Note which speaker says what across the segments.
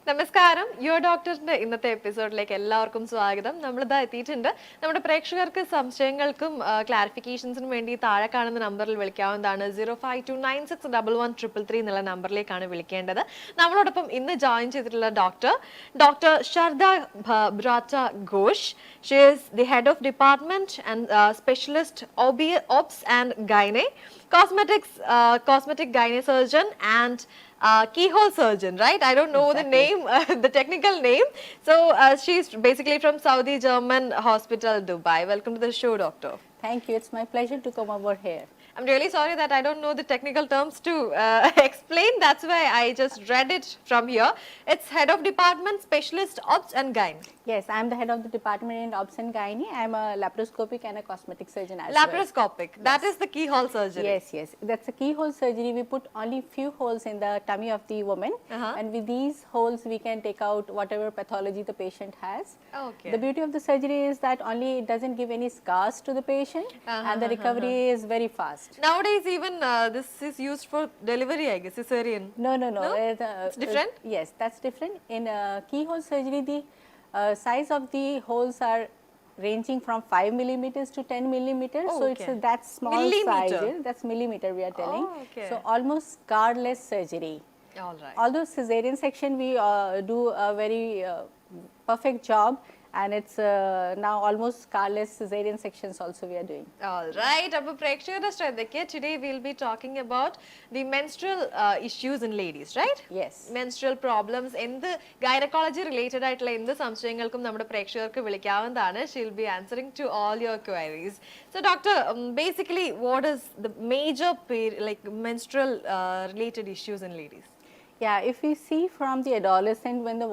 Speaker 1: നമസ്കാരം യുവർ ഡോക്ടറിന്റെ ഇന്നത്തെ എപ്പിസോഡിലേക്ക് എല്ലാവർക്കും സ്വാഗതം. നമ്മളിതാ എത്തിയിട്ടുണ്ട്. നമ്മുടെ പ്രേക്ഷകർക്ക് സംശയങ്ങൾക്കും ക്ലാരിഫിക്കേഷൻസിനും വേണ്ടി താഴെ കാണുന്ന നമ്പറിൽ വിളിക്കാവുന്നതാണ്. 0529611333 എന്നുള്ള നമ്പറിലേക്കാണ് വിളിക്കേണ്ടത്. നമ്മളോടൊപ്പം ഇന്ന് ജോയിൻ ചെയ്തിട്ടുള്ള doctor Sharda Brata Ghosh. She is the head of department and specialist OBS and Gyne, cosmetic gyne surgeon and keyhole surgeon, right? I don't know exactly the name, the technical name. So she's basically from Saudi German Hospital, Dubai. Welcome to the show, doctor.
Speaker 2: Thank you. It's my pleasure to come over here.
Speaker 1: I'm really sorry that I don't know the technical terms to explain. That's why I just read it from here. It's Head of Department, Specialist OBS and Gyne.
Speaker 2: Yes, I'm the head of the department in OBS and Gyne. I'm a laparoscopic and a cosmetic surgeon as
Speaker 1: Laparoscopic.
Speaker 2: well.
Speaker 1: That is the keyhole surgery.
Speaker 2: Yes. That's a keyhole surgery. We put only few holes in the tummy of the woman, and with these holes we can take out whatever pathology the patient has.
Speaker 1: Okay.
Speaker 2: The beauty of the surgery is that only it doesn't give any scars to the patient, and the recovery is very fast.
Speaker 1: Nowadays, even this is used for delivery, I guess, cesarean.
Speaker 2: No.
Speaker 1: It's different?
Speaker 2: Yes, that's different. In keyhole surgery, the size of the holes are ranging from 5 millimeters to 10 millimeters.
Speaker 1: Oh,
Speaker 2: so
Speaker 1: okay.
Speaker 2: it's that small
Speaker 1: Millimeter.
Speaker 2: size. That's millimeter we are telling.
Speaker 1: Oh, okay.
Speaker 2: So almost scarless surgery.
Speaker 1: All right.
Speaker 2: Although cesarean section we do a very perfect job, and it's now almost scarless cesarean sections also we are doing.
Speaker 1: All right. അപ്പോൾ പ്രേക്ഷകരുടെ ശ്രദ്ധയ്ക്ക് today we'll be talking about the menstrual issues in ladies, right?
Speaker 2: Yes.
Speaker 1: Menstrual problems. എന്ത് gynaecology related ആയിട്ടുള്ള എന്ത് സംശയങ്ങൾക്കും നമ്മുടെ പ്രേക്ഷകർക്ക് വിളിക്കാവുന്നതാണ്. She'll be answering to all your queries. So doctor, basically what is the major menstrual related issues in ladies?
Speaker 2: Yeah, if we see from the adolescent, when the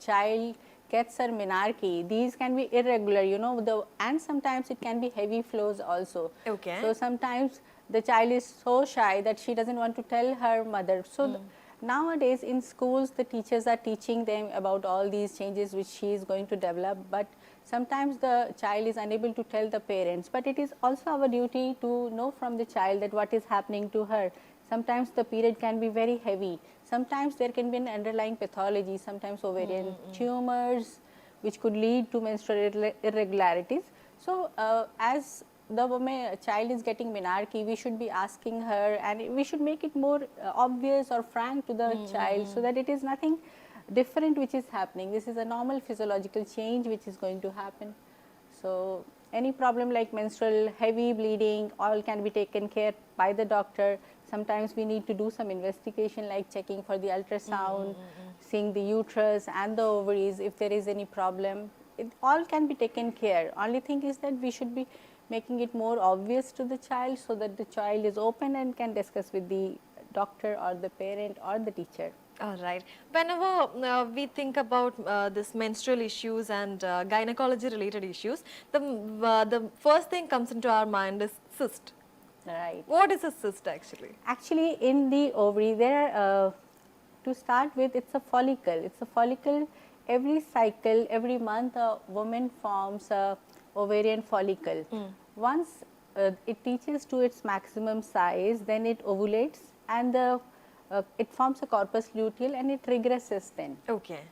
Speaker 2: child gets her menarche, these can be irregular, and sometimes it can be heavy flows also.
Speaker 1: Okay.
Speaker 2: So sometimes the child is so shy that she doesn't want to tell her mother. So nowadays in schools, the teachers are teaching them about all these changes which she is going to develop, but sometimes the child is unable to tell the parents. But it is also our duty to know from the child that what is happening to her. Sometimes the period can be very heavy. Sometimes there can be an underlying pathology, sometimes ovarian tumors, which could lead to menstrual irregularities. So as the child is getting menarche, we should be asking her, and we should make it more obvious or frank to the child, so that it is nothing different which is happening. This is a normal physiological change which is going to happen. So any problem like menstrual heavy bleeding, all can be taken care by the doctor. Sometimes we need to do some investigation like checking for the ultrasound, seeing the uterus and the ovaries if there is any problem. It all can be taken care. Only thing is that we should be making it more obvious to the child, so that the child is open and can discuss with the doctor or the parent or the teacher.
Speaker 1: All right. Whenever we think about this menstrual issues and gynecology related issues, the first thing comes into our mind is cyst.
Speaker 2: Right.
Speaker 1: What is a cyst actually?
Speaker 2: Actually, in the ovary, there are, to start with, it's a follicle. It's a follicle. Every cycle, every month, a woman forms a ovarian follicle. Once it reaches to its maximum size, then it ovulates, and it forms a corpus luteal, and it regresses then.
Speaker 1: Okay.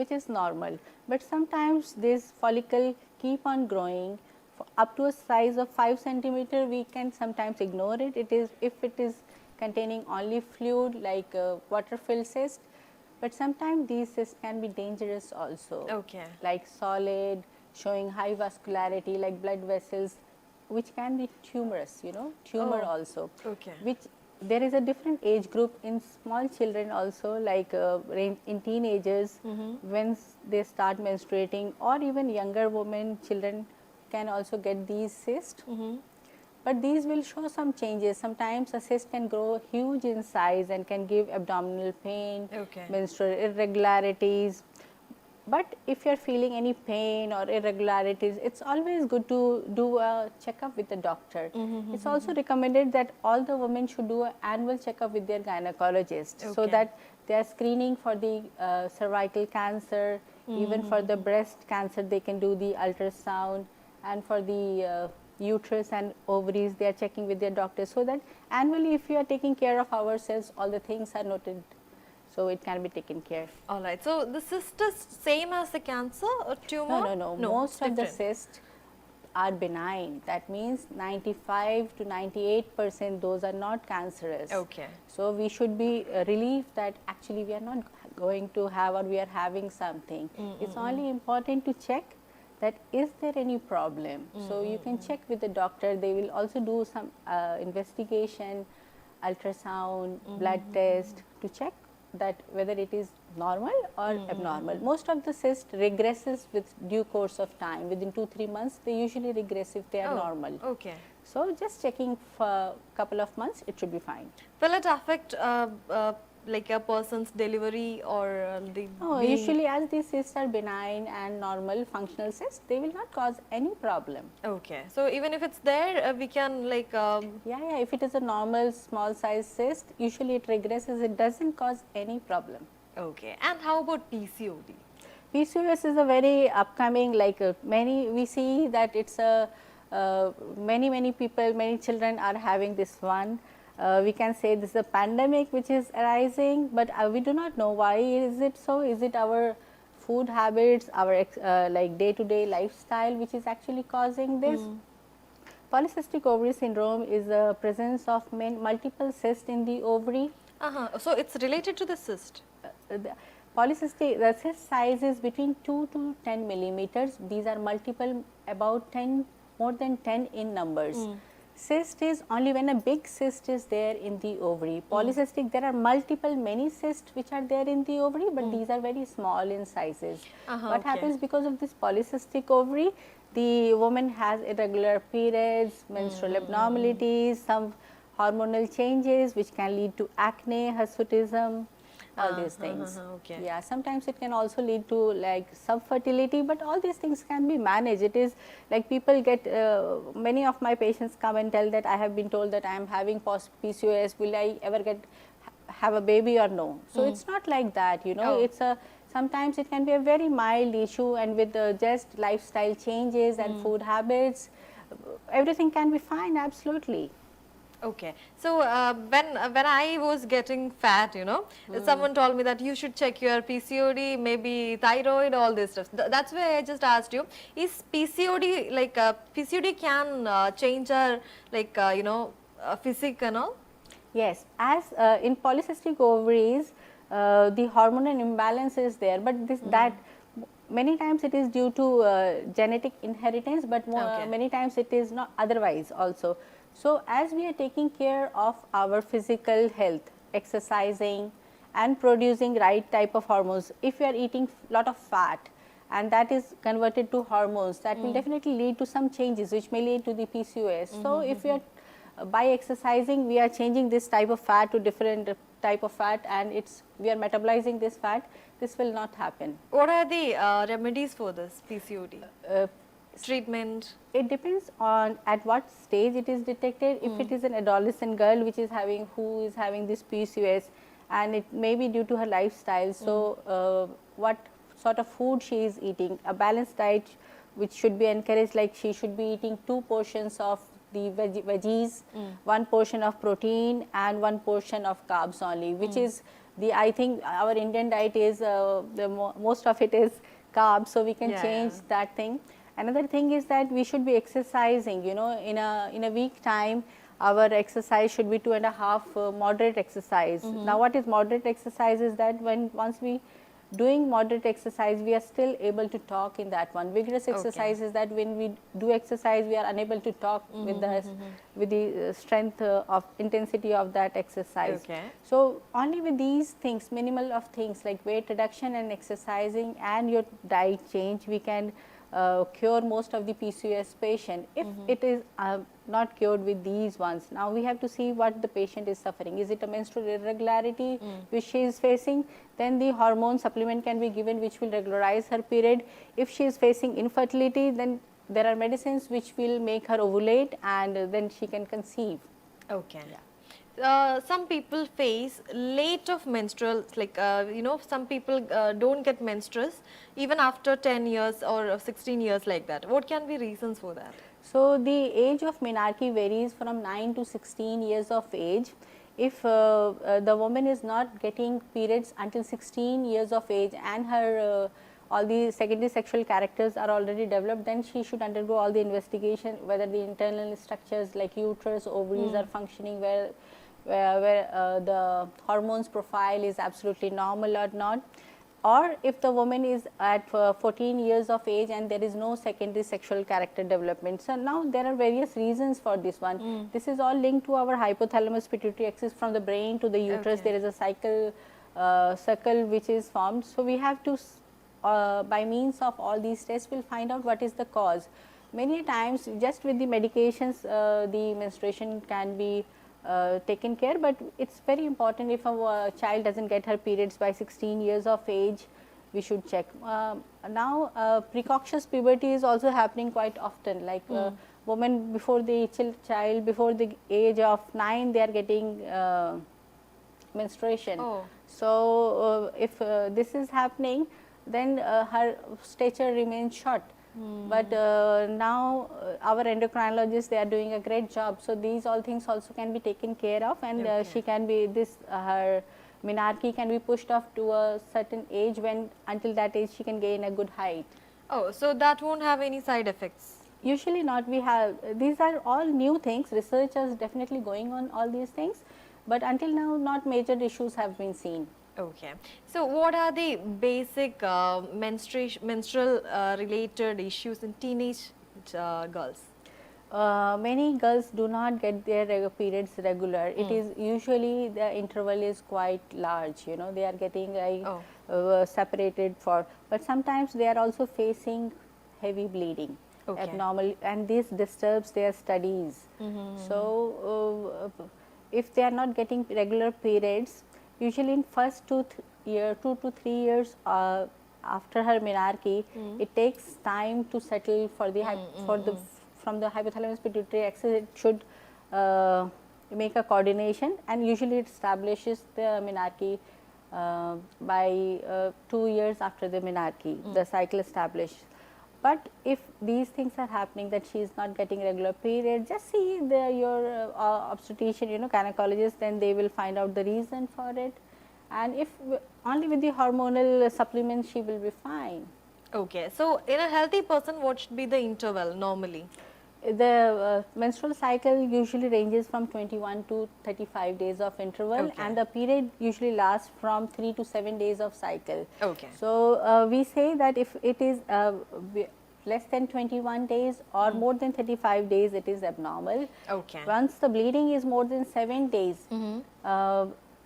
Speaker 2: Which is normal. But sometimes this follicle keep on growing. Up to a size of 5 centimeter, we can sometimes ignore it. It is if it is containing only fluid like water-filled cyst, but sometimes these cysts can be dangerous also.
Speaker 1: Okay.
Speaker 2: Like solid, showing high vascularity, like blood vessels, which can be tumorous. Tumor also.
Speaker 1: Okay.
Speaker 2: Which there is a different age group in small children also, like in teenagers, when they start menstruating, or even younger women, children can also get these cysts, but these will show some changes. Sometimes a cyst can grow huge in size and can give abdominal pain, menstrual irregularities. But if you are feeling any pain or irregularities, it's always good to do a checkup with the doctor. It's also recommended that all the women should do an annual checkup with their gynecologist, so that they are screening for the cervical cancer, even for the breast cancer they can do the ultrasound, and for the uterus and ovaries they are checking with their doctor, so that annually if we are taking care of ourselves, all the things are noted. so it can be taken care.
Speaker 1: All right. So the cyst is same as the cancer or tumor?
Speaker 2: No.
Speaker 1: it's
Speaker 2: Most of the
Speaker 1: different.
Speaker 2: cysts are benign. That means 95 to 98% those are not cancerous.
Speaker 1: Okay.
Speaker 2: So we should be relieved that actually we are not going to have or we are having something. It's only important to check that is there any problem. So you can check with the doctor. They will also do some investigation, ultrasound, blood test to check that whether it is normal or abnormal. Most of the cyst regresses with due course of time. Within 2-3 months, they usually regress if they are normal.
Speaker 1: Okay.
Speaker 2: So just checking for a couple of months, it should be fine.
Speaker 1: Will it affect like a person's delivery or the?
Speaker 2: No, usually as these cysts are benign and normal functional cysts, they will not cause any problem.
Speaker 1: Okay. So even if it's there, we can like.
Speaker 2: Yeah, if it is a normal small size cyst, usually it regresses, it doesn't cause any problem.
Speaker 1: Okay. And how about PCOD?
Speaker 2: PCOS is a very upcoming, like we see that it's a many people, many children are having this one. We can say this is a pandemic which is arising, but we do not know why is it so. Is it our food habits, our like day to day lifestyle which is actually causing this? Polycystic ovary syndrome is the presence of multiple cysts in the ovary.
Speaker 1: So it's related to the cyst.
Speaker 2: The polycystic, the cyst size is between 2 to 10 millimeters. These are multiple, about 10, more than 10 in numbers. Cyst is only when a big cyst is there in the ovary. Polycystic, there are many cysts which are there in the ovary, but these are very small in sizes. What happens because of this polycystic ovary? The woman has irregular periods, menstrual abnormalities, some hormonal changes which can lead to acne, hirsutism, all these things.
Speaker 1: Okay.
Speaker 2: Yeah, sometimes it can also lead to like subfertility, but all these things can be managed. It is like people get, many of my patients come and tell that I have been told that I am having PCOS, will I ever have a baby or no? So it's not like that, you know, it's a, sometimes it can be a very mild issue, and with just lifestyle changes and food habits, everything can be fine, absolutely.
Speaker 1: Okay. So when I was getting fat, you know, someone told me that you should check your PCOD, maybe thyroid, all this stuff. That's why I just asked you, is PCOD like PCOD can change our like you know physique and all?
Speaker 2: Yes, as in polycystic ovaries, the hormonal imbalance is there, but that many times it is due to genetic inheritance, but many times it is not otherwise also. So as we are taking care of our physical health, exercising and producing right type of hormones, if we are eating lot of fat and that is converted to hormones, that will definitely lead to some changes which may lead to the PCOS. So if we are by exercising, we are changing this type of fat to different type of fat, and we are metabolizing this fat, this will not happen.
Speaker 1: What are the remedies for this PCOD? Treatment?
Speaker 2: It depends on at what stage it is detected. If it is an adolescent girl who is having this PCOS, and it may be due to her lifestyle, so what sort of food she is eating, a balanced diet which should be encouraged, like she should be eating 2 portions of the veggies, 1 portion of protein and 1 portion of carbs only, which is I think our Indian diet is most of it is carbs, so we can change that thing. Another thing is that we should be exercising, you know, in a week time, our exercise should be 2.5 moderate exercise. Now what is moderate exercise is that once we doing moderate exercise, we are still able to talk in that one. Vigorous exercise is that when we do exercise, we are unable to talk with the strength of intensity of that exercise. So only with these things, minimal of things like weight reduction and exercising and your diet change, we can cure most of the PCOS patient. If it is not cured with these ones, now we have to see what the patient is suffering. Is it a menstrual irregularity which she is facing? Then the hormone supplement can be given which will regularize her period. If she is facing infertility, then there are medicines which will make her ovulate, and then she can conceive.
Speaker 1: Okay. Some people face late of menstrual, like you know, some people don't get menstruous even after 10 years or 16 years like that. What can be reasons for that?
Speaker 2: So the age of menarche varies from 9 to 16 years of age. if the woman is not getting periods until 16 years of age and her all the secondary sexual characters are already developed, then she should undergo all the investigation whether the internal structures like uterus, ovaries are functioning, where the hormones profile is absolutely normal or not, or if the woman is at 14 years of age and there is no secondary sexual character development. So now there are various reasons for this one. This is all linked to our hypothalamus pituitary axis. From the brain to the uterus, there is a circle which is formed. So we have to by means of all these tests we'll find out what is the cause. Many times just with the medications the menstruation can be taken care, but it's very important if a child doesn't get her periods by 16 years of age, we should check. Now precocious puberty is also happening quite often, like women before the child before the age of 9 they are getting menstruation. So if this is happening, then her stature remains short. But now our endocrinologists, they are doing a great job. So these all things also can be taken care of, and she can be her menarche can be pushed off to a certain age, when until that age she can gain a good height.
Speaker 1: Oh, so that won't have any side effects?
Speaker 2: Usually not. We have, these are all new things. Research is definitely going on all these things, but until now not major issues have been seen.
Speaker 1: Okay. So what are the basic menstrual related issues in teenage girls?
Speaker 2: Many girls do not get their periods regular. It is usually the interval is quite large, you know, they are getting separated for, but sometimes they are also facing heavy bleeding, abnormal, and this disturbs their studies. So if they are not getting regular periods, usually in first 2 to 3 years after her menarche, it takes time to settle for the from the hypothalamus pituitary axis. It should make a coordination, and usually it establishes the menarche by 2 years after the menarche, the cycle established. But if these things are happening, that she is not getting regular period, just see your obstetrician, you know, gynecologist, then they will find out the reason for it. And if only with the hormonal supplements, she will be fine.
Speaker 1: Okay, so in a healthy person, what should be the interval normally?
Speaker 2: The menstrual cycle usually ranges from 21 to 35 days of interval, and the period usually lasts from 3 to 7 days of cycle.
Speaker 1: Okay.
Speaker 2: So we say that if it is less than 21 days or more than 35 days, it is abnormal.
Speaker 1: Okay.
Speaker 2: Once the bleeding is more than 7 days,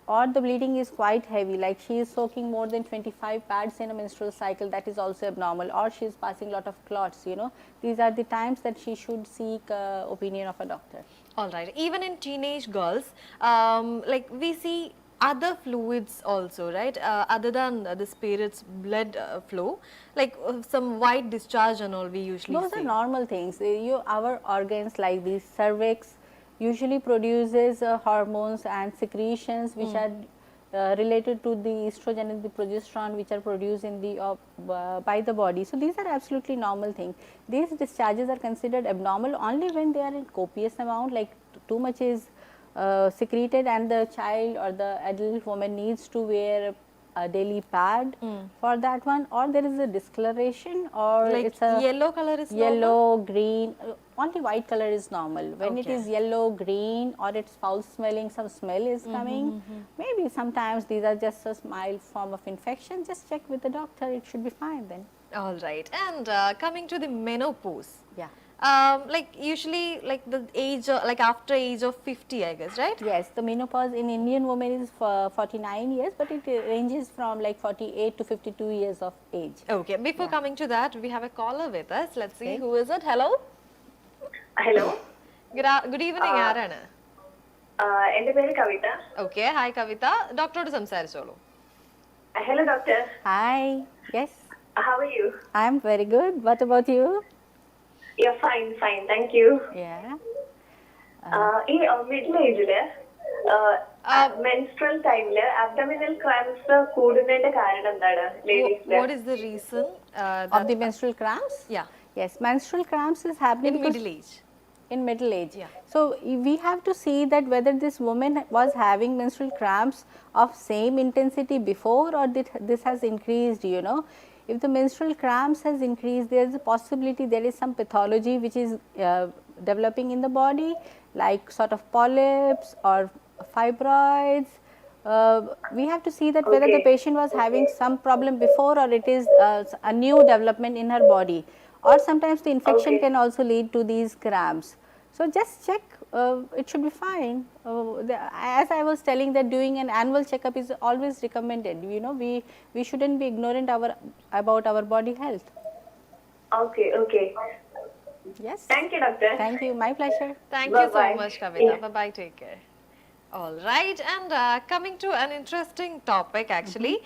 Speaker 2: or the bleeding is quite heavy, like she is soaking more than 25 pads in a menstrual cycle, that is also abnormal, or she is passing lot of clots, you know, these are the times that she should seek opinion of a doctor.
Speaker 1: All right. Even in teenage girls, like we see other fluids also, right? Other than the spirit's blood flow, like some white discharge and all we usually
Speaker 2: Those
Speaker 1: see.
Speaker 2: are normal things. Our organs like the cervix usually produces hormones and secretions which are related to the estrogen and the progesterone, which are produced in the by the body. So these are absolutely normal things. These discharges are considered abnormal only when they are in copious amount, like too much is secreted and the child or the adult woman needs to wear a daily pad for that one, or there is a discoloration, or
Speaker 1: Like
Speaker 2: it's a
Speaker 1: yellow color is
Speaker 2: yellow, green, only white color is normal. When it
Speaker 1: Okay.
Speaker 2: is yellow, green, or it's foul smelling, some smell is coming, maybe sometimes these are just a mild form of infection, just check with the doctor, it should be fine then.
Speaker 1: All right. And coming to the menopause.
Speaker 2: Yeah.
Speaker 1: Like usually like the age like after age of 50, I guess, right?
Speaker 2: Yes, the menopause in Indian women is for 49 years, but it ranges from like 48 to 52 years of age.
Speaker 1: Okay, before coming to that, we have a caller with us. Let's see
Speaker 2: Okay.
Speaker 1: who is it. Hello.
Speaker 3: Hello
Speaker 1: Good evening. ആരാണ്?
Speaker 3: എന്റെ പേര് കവിത.
Speaker 1: Okay, hi കവിത. ഡോക്ടറോട് സംസാരിച്ചോളൂ.
Speaker 3: Hello doctor.
Speaker 2: Hi, yes,
Speaker 3: How are you?
Speaker 2: I am very good. What about you?
Speaker 3: Yeah, fine, thank you.
Speaker 2: Yeah.
Speaker 3: ഈ middle ഏജില് menstrual ടൈമില് abdominal cramps കൂടുന്നതിന്റെ കാരണം എന്താണ് ലേഡീസില്?
Speaker 1: What is the reason?
Speaker 2: Of the menstrual cramps?
Speaker 1: Yeah,
Speaker 2: Yes, menstrual cramps is happening
Speaker 1: in
Speaker 2: because
Speaker 1: middle age.
Speaker 2: in middle age.
Speaker 1: Yeah.
Speaker 2: So we have to see that whether this woman was having menstrual cramps of same intensity before, or this has increased, you know. If the menstrual cramps has increased, there is a possibility there is some pathology which is developing in the body, like sort of polyps or fibroids. We have to see that whether the
Speaker 3: Okay.
Speaker 2: patient was having some problem before, or it is a new development in her body, or sometimes the infection
Speaker 3: Okay.
Speaker 2: can also lead to these cramps. So just check, it should be fine. As I was telling, that doing an annual checkup is always recommended. You know, we shouldn't be ignorant about our body health.
Speaker 3: Okay. Okay.
Speaker 2: Yes.
Speaker 3: Thank you, doctor.
Speaker 2: Thank you. My pleasure.
Speaker 1: Thank you so
Speaker 3: Bye-bye.
Speaker 1: much, Kavita. Bye bye. Take care. All right, and coming to an interesting topic, actually,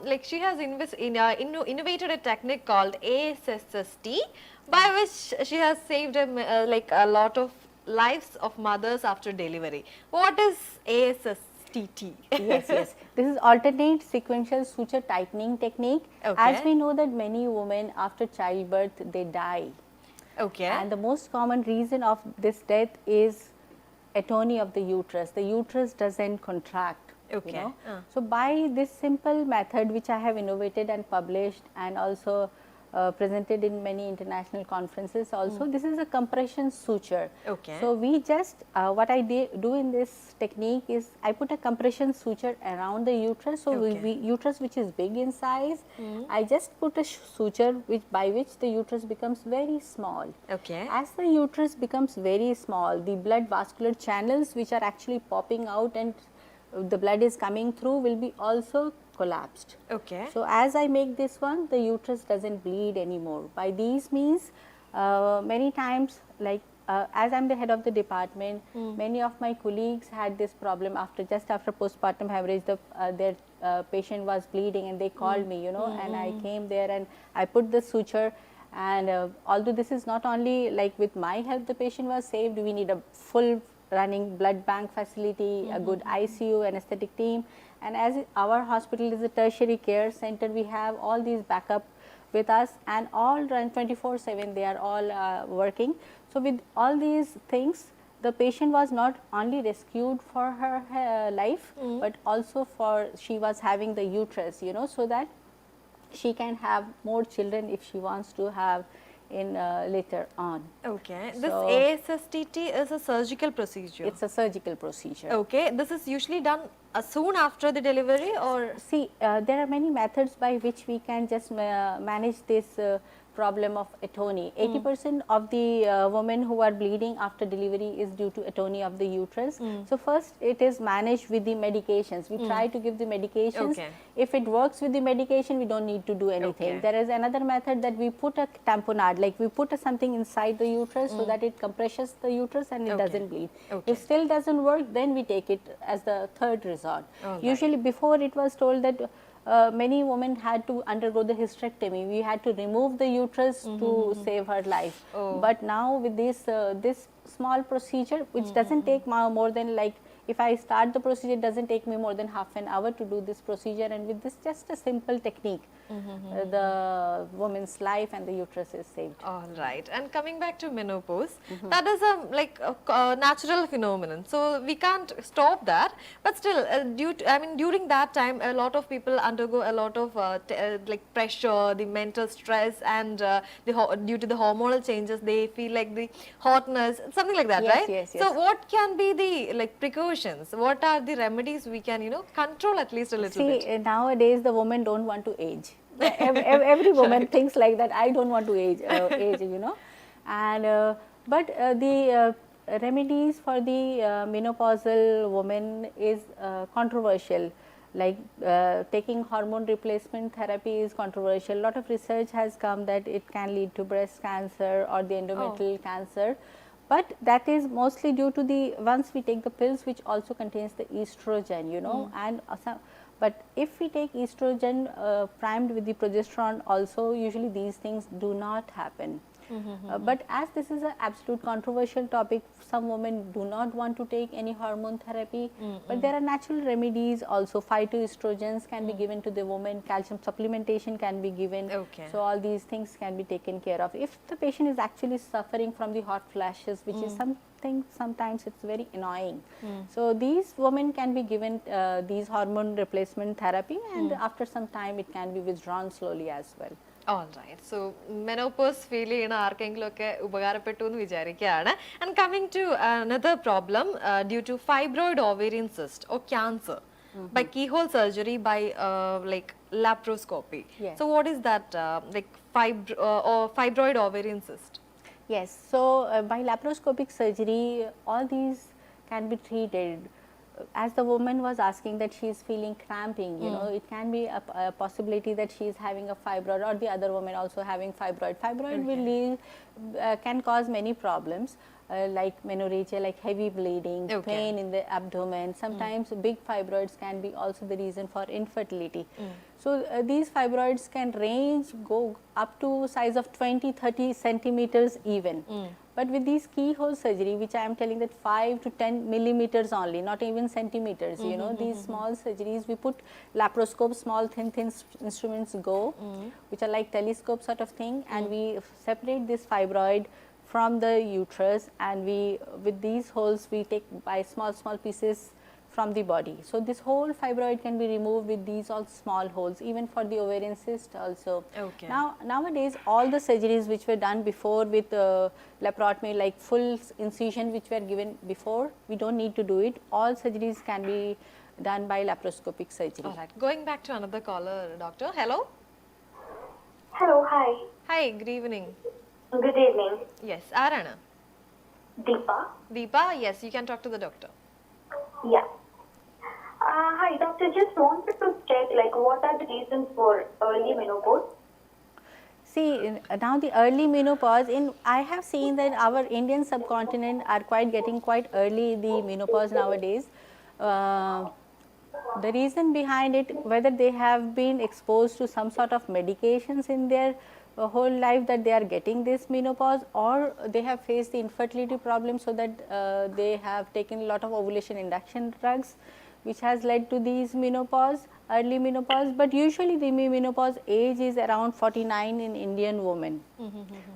Speaker 1: like she has innovated a technique called ASSST, by which she has saved like a lot of lives of mothers after delivery. What is ASSTT?
Speaker 2: Yes, yes. This is alternate sequential suture tightening technique. As
Speaker 1: Okay.
Speaker 2: we know that many women after childbirth, they die.
Speaker 1: Okay.
Speaker 2: And the most common reason of this death is atony of the uterus. The uterus doesn't contract.
Speaker 1: Okay.
Speaker 2: You know? So by this simple method, which I have innovated and published, and also presented in many international conferences also, this is a compression suture.
Speaker 1: Okay.
Speaker 2: So we just, what I do in this technique is I put a compression suture around the uterus. So
Speaker 1: Okay.
Speaker 2: uterus which is big in size, I just put a suture by which the uterus becomes very small.
Speaker 1: Okay.
Speaker 2: As the uterus becomes very small, the blood vascular channels which are actually popping out and the blood is coming through will be also collapsed.
Speaker 1: Okay.
Speaker 2: So as I make this one, the uterus doesn't bleed anymore. By these means, many times, like as I am the head of the department, many of my colleagues had this problem after postpartum hemorrhage. Their patient was bleeding and they called me, you know, and I came there and I put the suture. And although this is not only like with my help the patient was saved, we need a full running blood bank facility, a good ICU, anesthetic team, and as our hospital is a tertiary care center, we have all these backup with us, and all run 24/7. They are all working. So with all these things, the patient was not only rescued for her life, but also for she was having the uterus, you know, so that she can have more children if she wants to have in later on.
Speaker 1: Okay. This
Speaker 2: So-
Speaker 1: ASSTT is a surgical procedure.
Speaker 2: It's a surgical procedure.
Speaker 1: Okay. This is usually done soon after the delivery, or
Speaker 2: See, there are many methods by which we can just manage this problem of atony. 80% of the women who are bleeding after delivery is due to atony of the uterus. So first it is managed with the medications. We try to give the medications.
Speaker 1: Okay.
Speaker 2: If it works with the medication, we don't need to do anything.
Speaker 1: Okay.
Speaker 2: There is another method that we put a tamponade, like we put something inside the uterus so that it compresses the uterus and it
Speaker 1: Okay.
Speaker 2: doesn't bleed.
Speaker 1: Okay.
Speaker 2: If still doesn't work, then we take it as the third resort.
Speaker 1: Alright.
Speaker 2: Usually before it was told that many women had to undergo the hysterectomy. We had to remove the uterus to save her life.
Speaker 1: Oh.
Speaker 2: But now with this small procedure, which doesn't take more than, like, if I start the procedure, it doesn't take me more than half an hour to do this procedure, and with this just a simple technique, the woman's life and the uterus is saved.
Speaker 1: all right. And coming back to menopause, that is a natural phenomenon. So we can't stop that. But still, during that time, a lot of people undergo a lot of like pressure, the mental stress, and due to the hormonal changes, they feel like the hotness, something like that,
Speaker 2: Yes,
Speaker 1: right?
Speaker 2: yes,
Speaker 1: So
Speaker 2: yes.
Speaker 1: what can be the precautions? What are the remedies we can control at least a little
Speaker 2: See,
Speaker 1: bit?
Speaker 2: nowadays the women don't want to age. Every woman thinks like that. I don't want to age, and but the remedies for the menopausal woman is controversial. Like taking hormone replacement therapy is controversial. A lot of research has come that it can lead to breast cancer or the endometrial cancer. But that is mostly due to once we take the pills, which also contains the estrogen, and but if we take estrogen primed with the progesterone also, usually these things do not happen. But as this is an absolute controversial topic, some women do not want to take any hormone therapy, but there are natural remedies also. Phytoestrogens can be given to the woman, calcium supplementation can be given.
Speaker 1: Okay.
Speaker 2: So all these things can be taken care of. If the patient is actually suffering from the hot flashes, which is something sometimes it's very annoying. So these women can be given these hormone replacement therapy, and after some time it can be withdrawn slowly as well.
Speaker 1: All right. So menopause feel ചെയ്യുന്ന ആർക്കെങ്കിലും ഒക്കെ ഉപകാരപ്പെട്ടു എന്ന് വിചാരിക്കുകയാണ്. And coming to another problem due to fibroid ovarian cyst or cancer by keyhole surgery by like laparoscopy.
Speaker 2: Yes.
Speaker 1: So what is that like or fibroid ovarian cyst?
Speaker 2: Yes, so by laparoscopic surgery, all these can be treated. As the woman was asking that she is feeling cramping, you know, it can be a possibility that she is having a fibroid, or the other woman also having fibroid. Fibroid will lead, can cause many problems. Like menorrhagia, like heavy bleeding, pain in the abdomen. Sometimes big fibroids can be also the reason for infertility. So these fibroids can range, go up to size of 20-30 centimeters even. But with these keyhole surgery, which I am telling that 5 to 10 millimeters only, not even centimeters, you know, these small surgeries, we put laparoscope, small thin instruments go, which are like telescope sort of thing, and we separate this fibroid from the uterus, and we, with these holes, we take by small pieces from the body. So this whole fibroid can be removed with these all small holes, even for the ovarian cyst also.
Speaker 1: Okay.
Speaker 2: Nowadays, all the surgeries which were done before with laparotomy, like full incision which were given before, we don't need to do it. All surgeries can be done by laparoscopic surgery.
Speaker 1: All right. Going back to another caller, doctor. Hello.
Speaker 3: Hello, hi.
Speaker 1: Hi. Good evening.
Speaker 3: Good evening.
Speaker 1: Yes. Arana.
Speaker 3: Deepa.
Speaker 1: Deepa. Yes. You can talk to the doctor.
Speaker 3: Yeah. Hi, doctor. Just wanted to check, like, what are the reasons for early menopause?
Speaker 2: See, now the early menopause, I have seen that our Indian subcontinent are getting quite early the menopause nowadays. The reason behind it, whether they have been exposed to some sort of medications in their whole life that they are getting this menopause, or they have faced the infertility problem, so that they have taken a lot of ovulation induction drugs, which has led to these menopause, early menopause. But usually the menopause age is around 49 in Indian women.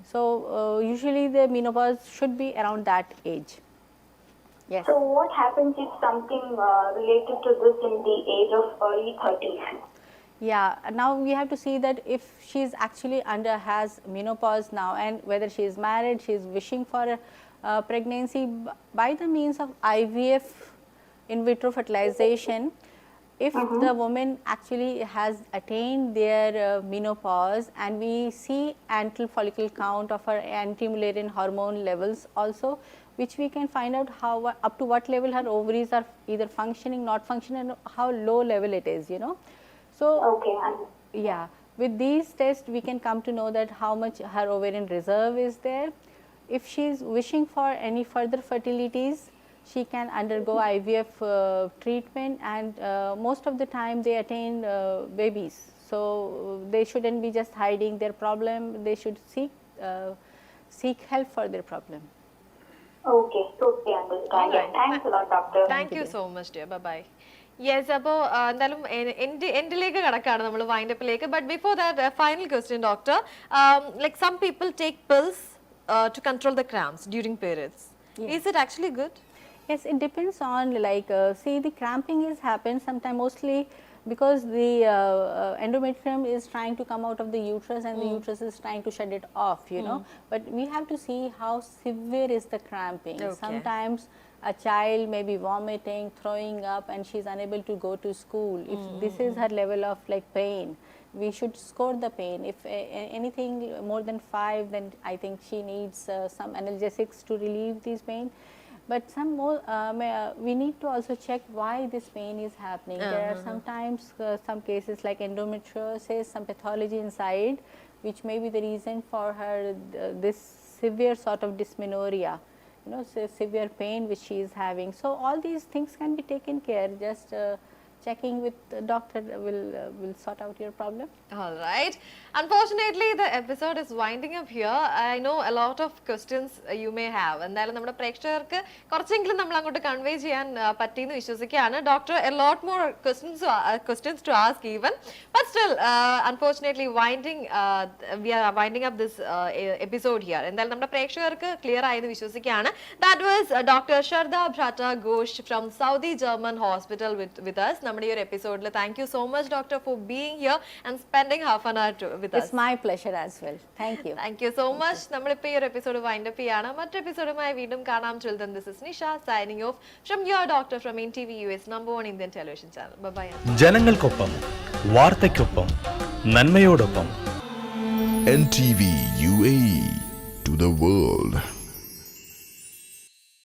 Speaker 2: So usually the menopause should be around that age. Yes.
Speaker 3: So what happens if something related to this in the age of early 30s?
Speaker 2: Yeah, now we have to see that if she is actually has menopause now, and whether she is married, she is wishing for a pregnancy by the means of IVF, in vitro fertilization. If the woman actually has attained their menopause, and we see antral follicle count of her anti-Mullerian hormone levels also, which we can find out how up to what level her ovaries are either functioning, not functioning, and how low level it is, you know. So
Speaker 3: Okay.
Speaker 2: yeah, with these tests we can come to know that how much her ovarian reserve is there. If she is wishing for any further fertilities, she can undergo IVF treatment, and most of the time they attain babies. So they shouldn't be just hiding their problem, they should seek help for their problem.
Speaker 3: Okay, totally understand. Yeah, thanks a lot, doctor.
Speaker 1: Thank you so much, dear. Bye bye. Yes അപ്പോൾ എന്തായാലും എൻഡിലേക്ക് കടക്കാണ് നമ്മൾ വൈൻഡപ്പിലേക്ക്. But before that final question doctor, like some people take pills to control the cramps during periods. Is it actually good?
Speaker 2: Yes, it depends on, like, see, the cramping is happens sometimes mostly because the endometrium is trying to come out of the uterus, and the uterus is trying to shut it off, you know. But we have to see how severe is the cramping.
Speaker 1: Okay.
Speaker 2: Sometimes a child may be vomiting, throwing up, and she is unable to go to school. If this is her level of like pain, we should score the pain. If anything more than 5, then I think she needs some analgesics to relieve this pain. But some more, we need to also check why this pain is happening. There are sometimes some cases like endometriosis, some pathology inside, which may be the reason for her this severe sort of dysmenorrhea, you know, severe pain which she is having. So all these things can be taken care. Just checking with the doctor will sort out your problem.
Speaker 1: All right. Unfortunately, the episode is winding up here. I know a lot of questions you may have. എന്തായാലും നമ്മുടെ പ്രേക്ഷകർക്ക് കുറച്ചെങ്കിലും നമ്മൾ അങ്ങോട്ട് convey ചെയ്യാൻ പറ്റിയെന്ന് വിശ്വസിക്കുകയാണ്. Doctor, a lot more questions to ask even. But still, unfortunately, we are winding up this episode here. എന്തായാലും നമ്മുടെ പ്രേക്ഷകർക്ക് ക്ലിയർ ആയെന്ന് വിശ്വസിക്കുകയാണ്. That was Dr. Sharda Bhrata Ghosh from Saudi German Hospital with us. നമ്മുടെ ഈ ഒരു എപ്പിസോഡിൽ thank you so much doctor for being here and spending half an hour with
Speaker 2: It's my pleasure as well. Thank you.
Speaker 1: Thank you so much. നമ്മളിപ്പോൾ ഈ ഒരു episode wind up ചെയ്യാണ്. മറ്റൊരു എപ്പിസോഡുമായി വീണ്ടും കാണാം. Till then, this is Nisha signing off from your doctor from NTV US #1 Indian television channel. Bye bye.
Speaker 4: ജനങ്ങൾക്കൊപ്പം വാർത്തയ്ക്കൊപ്പം നന്മയോടൊപ്പം
Speaker 5: NTV UAE to the world.